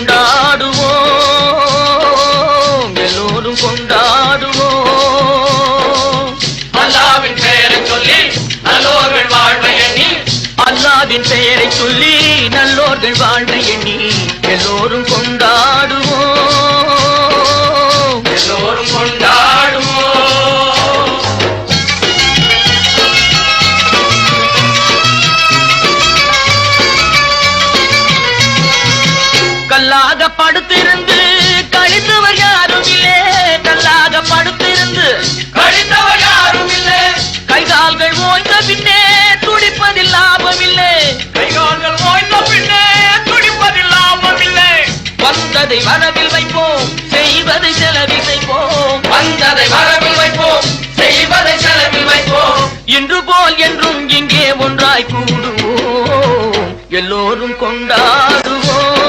கொண்டாடுவோம், எல்லோரும் கொண்டாடுவோம். அல்லாவின் பெயரை சொல்லி நல்லோர்கள் வாழ்வை எண்ணி, அல்லாவின் பெயரை சொல்லி நல்லோர்கள் வாழ்வை எண்ணி எல்லோரும் கொண்டாடுவோம், எல்லோரும் கொண்டாடுவோம். கல்லாக படுத்திருந்து கழித்தவர் யாரும் இல்லை, கல்லாக படுத்திருந்து கழித்தவர் யாரும் இல்லை. கைகால்கள் ஓய்ந்த பின்னே துடிப்பதில் லாபம் இல்லை, கைகால்கள் ஓய்ந்த பின்னே துடிப்பதில் லாபம் இல்லை. வந்ததை வரவில் வைப்போம், செய்வதை செலவில் வைப்போம், வந்ததை வரவில் வைப்போம், செய்வதை செலவில் வைப்போம். இன்று போல் என்றும் இங்கே ஒன்றாய் கூடுவோம், எல்லோரும் கொண்டாடுவோம்.